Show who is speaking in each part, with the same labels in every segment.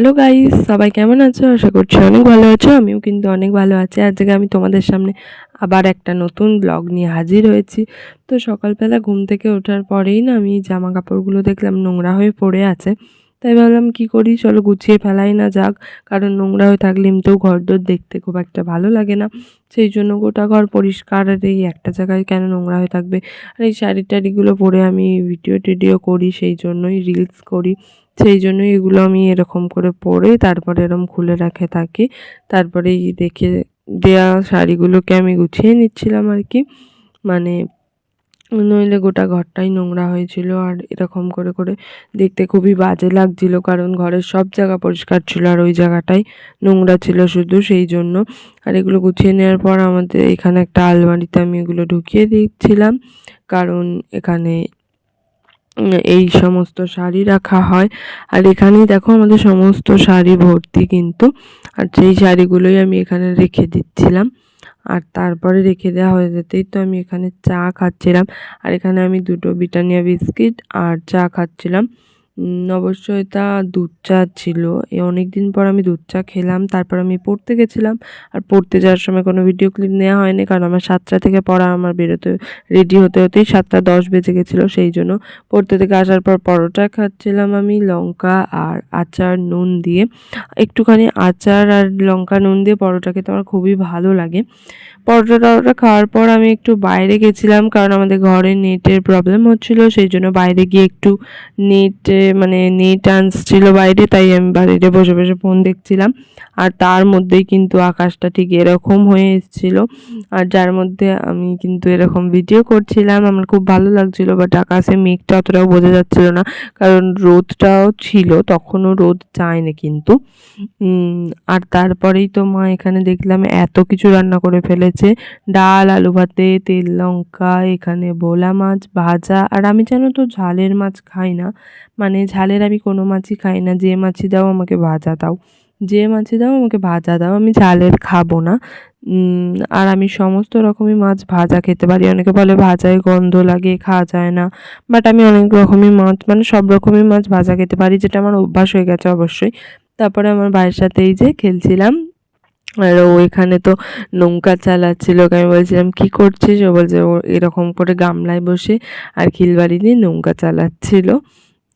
Speaker 1: Hello guys, সবাই কেমন আছো? আশা করছি অনেক ভালো আছো। আমিও কিন্তু অনেক ভালো আছি। আজকে আমি তোমাদের সামনে আবার একটা নতুন ব্লগ নিয়ে হাজির হয়েছি। তো সকালবেলা ঘুম থেকে ওঠার পরেই না আমি জামা কাপড়গুলো দেখলাম নোংরা হয়ে পড়ে আছে। তাই ভাবলাম কি করি, চলো গুছিয়ে ফেলাই না যাক। কারণ নোংরা হয়ে থাকলে এমনিতেও ঘরদোর দেখতে খুব একটা ভালো লাগে না। সেই জন্য গোটা ঘর পরিষ্কার, আর এই একটা জায়গায় কেন নোংরা হয়ে থাকবে। আর এই শাড়ি টাড়িগুলো পরে আমি ভিডিও টিডিও করি, সেই জন্যই রিলস করি। সেই জন্যই এগুলো আমি এরকম করে পরে তারপরে এরকম খুলে রাখে থাকি। তারপরে এই রেখে দেয়া শাড়িগুলোকে আমি গুছিয়ে নিচ্ছিলাম আর কি। মানে নইলে গোটা ঘরটাই নোংরা হয়েছিল, আর এরকম করে করে দেখতে খুবই বাজে লাগছিল, কারণ ঘরের সব জায়গা পরিষ্কার ছিল আর ওই জায়গাটাই নোংরা ছিল শুধু, সেই জন্য। আর এগুলো গুছিয়ে নেওয়ার পর আমাদের এখানে একটা আলমারিতে আমি এগুলো ঢুকিয়ে দিচ্ছিলাম, কারণ এখানে এই সমস্ত শাড়ি রাখা হয়। আর এখানেই দেখো আমাদের সমস্ত শাড়ি ভর্তি কিন্তু। আর সেই শাড়িগুলোই আমি এখানে রেখে দিচ্ছিলাম। আর তারপরে রেখে দেওয়া হয়ে যেতেই তো আমি এখানে চা খাচ্ছিলাম। আর এখানে আমি 2টো ব্রিটানিয়া বিস্কিট আর চা খাচ্ছিলাম। অবশ্য এটা দুধ চা ছিল। অনেক দিন পর আমি দুধ চা খেলাম। তারপর আমি পড়তে গেছিলাম। আর পড়তে যাওয়ার সময় কোনো ভিডিও ক্লিপ নেওয়া হয়নি, কারণ আমার 7টা থেকে পড়া, আমার রেডি হতে হতেই 7টা 10 বেজে গেছিলো। সেই জন্য পড়তে থেকে আসার পর পরোটা খাচ্ছিলাম আমি লঙ্কা আর আচার নুন দিয়ে। একটুখানি আচার আর লঙ্কা নুন দিয়ে পরোটা খেতে আমার খুবই ভালো লাগে। পরোটা খাওয়ার পর আমি একটু বাইরে গেছিলাম, কারণ আমাদের ঘরে নেটের প্রবলেম হচ্ছিল, সেই জন্য বাইরে গিয়ে একটু নেট আনছিল বাইরে, তাই আমি বাইরে বসে বসে ফোন দেখছিলাম। আর তার মধ্যেই কিন্তু আকাশটা ঠিক এরকম হয়ে এসেছিলো, আর যার মধ্যে আমি কিন্তু এরকম ভিডিও করছিলাম। আমার খুব ভালো লাগছিল, বাট আকাশে মেঘটা অতটাও বোঝা যাচ্ছিল না, কারণ রোদটাও ছিল, তখনও রোদ যায়নি কিন্তু। আর তারপরেই তো মা এখানে দেখলাম এত কিছু রান্না করে ফেলেছে। ডাল, আলু ভাতে, তেল লঙ্কা, এখানে ভোলা মাছ ভাজা। আর আমি জানো তো ঝালের মাছ খাই না, মানে ঝালের আমি কোনো মাছই খাই না। যে মাছই দাও আমাকে ভাজা দাও, যে মাছই দাও আমাকে ভাজা দাও, আমি ঝালের খাবো না। আর আমি সমস্ত রকমই মাছ ভাজা খেতে পারি। অনেকে বলে ভাজায় গন্ধ লাগে, খাওয়া যায় না, বাট আমি অনেক রকমই মাছ, মানে সব রকমই মাছ ভাজা খেতে পারি, যেটা আমার অভ্যাস হয়ে গেছে অবশ্যই। তারপরে আমার ভাইয়ের সাথে এই যে খেলছিলাম। আর ও এখানে তো নৌকা চালাচ্ছিল। ওকে আমি বলছিলাম কি করছিস, ও বলছে ও এরকম করে গামলায় বসে আর খিলবাড়ি দিয়ে নৌকা চালাচ্ছিল।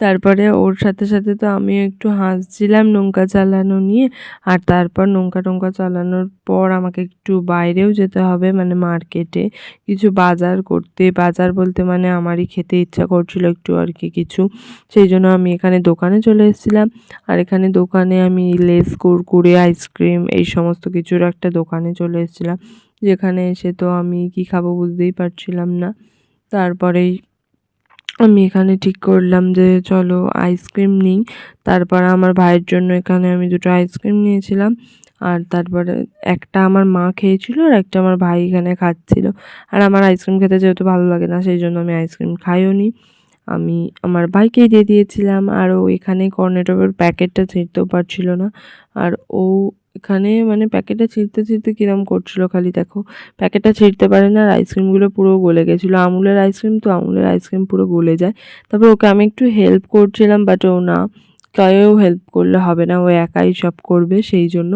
Speaker 1: তারপরে ওর সাথে সাথে তো আমিও একটু হাসছিলাম নৌকা চালানো নিয়ে। আর তারপর নৌকা টৌকা চালানোর পর আমাকে একটু বাইরেও যেতে হবে, মানে মার্কেটে কিছু বাজার করতে। বাজার বলতে মানে আমারই খেতে ইচ্ছা করছিল একটু আর কি কিছু, সেই জন্য আমি এখানে দোকানে চলে এসেছিলাম। আর এখানে দোকানে আমি লেস, কুরকুরে, আইসক্রিম এই সমস্ত কিছুর একটা দোকানে চলে এসেছিলাম, যেখানে এসে তো আমি কি খাবো বুঝতেই পারছিলাম না। তারপরেই আমি এখানে ঠিক করলাম যে চলো আইসক্রিম নিই। তারপর আমার ভাইয়ের জন্য এখানে আমি 2টো আইসক্রিম নিয়েছিলাম। আর তারপরে একটা আমার মা খেয়েছিল আর একটা আমার ভাই এখানে খাচ্ছিল। আর আমার আইসক্রিম খেতে যেহেতু ভালো লাগে না, সেই জন্য আমি আইসক্রিম খাইও নি, আমি আমার ভাইকেই দিয়ে দিয়েছিলাম। আর ও এখানে কর্নেটপের প্যাকেটটা ছিঁড়তেও পারছিল না। আর ও এখানে মানে প্যাকেটটা ছিঁড়তে ছিঁড়তে কিরম করছিল খালি দেখো, প্যাকেটটা ছিঁড়তে পারে না। আর আইসক্রিমগুলো পুরো গলে গেছিলো, আমুলের আইসক্রিম তো, আমুলের আইসক্রিম পুরো গলে যায়। তারপর ওকে আমি একটু হেল্প করছিলাম, বাট ও না, কেউ হেল্প করলে হবে না, ও একাই সব করবে। সেই জন্য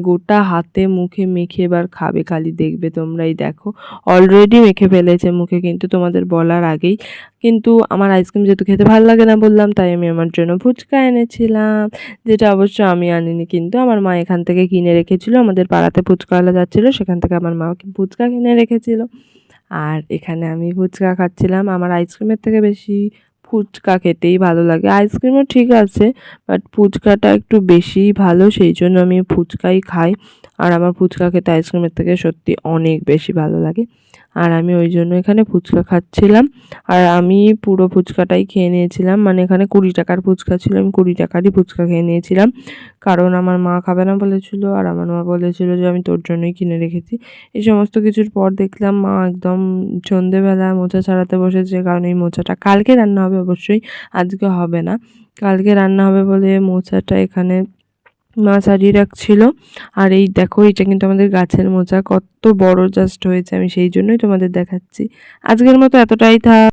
Speaker 1: গোটা হাতে মুখে মেখে এবার খাবে, খালি দেখবে তোমরাই দেখো। অলরেডি মেখে ফেলেছে মুখে, কিন্তু তোমাদের বলার আগেই। কিন্তু আমার আইসক্রিম যেহেতু খেতে ভালো লাগে না বললাম, তাই আমি আমার জন্য ফুচকা এনেছিলাম, যেটা অবশ্য আমি আনিনি, কিন্তু আমার মা এখান থেকে কিনে রেখেছিল। আমাদের পাড়াতে ফুচকাওয়ালা যাচ্ছিলো, সেখান থেকে আমার মা ফুচকা কিনে রেখেছিল। আর এখানে আমি ফুচকা খাচ্ছিলাম। আমার আইসক্রিমের থেকে বেশি ফুচকা খেতেই ভালো লাগে। আইসক্রিমও ঠিক আছে, বাট ফুচকাটা একটু বেশিই ভালো, সেই জন্য আমি ফুচকাই খাই। আর আমার ফুচকা খেতে আইসক্রিমের থেকে সত্যি অনেক বেশি ভালো লাগে। আর আমি ওই জন্য এখানে ফুচকা খাচ্ছিলাম। আর আমি পুরো ফুচকাটাই খেয়ে নিয়েছিলাম, মানে এখানে 20 টাকার ফুচকা ছিল, আমি 20 টাকারই ফুচকা খেয়ে নিয়েছিলাম, কারণ আমার মা খাবে না বলেছিল, আর আমার মা বলেছিল যে আমি তোর জন্যই কিনে রেখেছি। এই সমস্ত কিছুর পর দেখলাম মা একদম সন্ধেবেলা মোচা ছাড়াতে বসেছে, কারণ এই মোচাটা কালকে রান্না হবে অবশ্যই, আজকে হবে না। কালকে রান্না হবে বলে মোচাটা এখানে মা ছাড়িয়ে রাখছিল। আর এই দেখো, এটা কিন্তু আমাদের গাছের মোচা, কত বড় জাস্ট হয়েছে, আমি সেই জন্যই তোমাদের দেখাচ্ছি। আজকের মতো এতটাই থাক।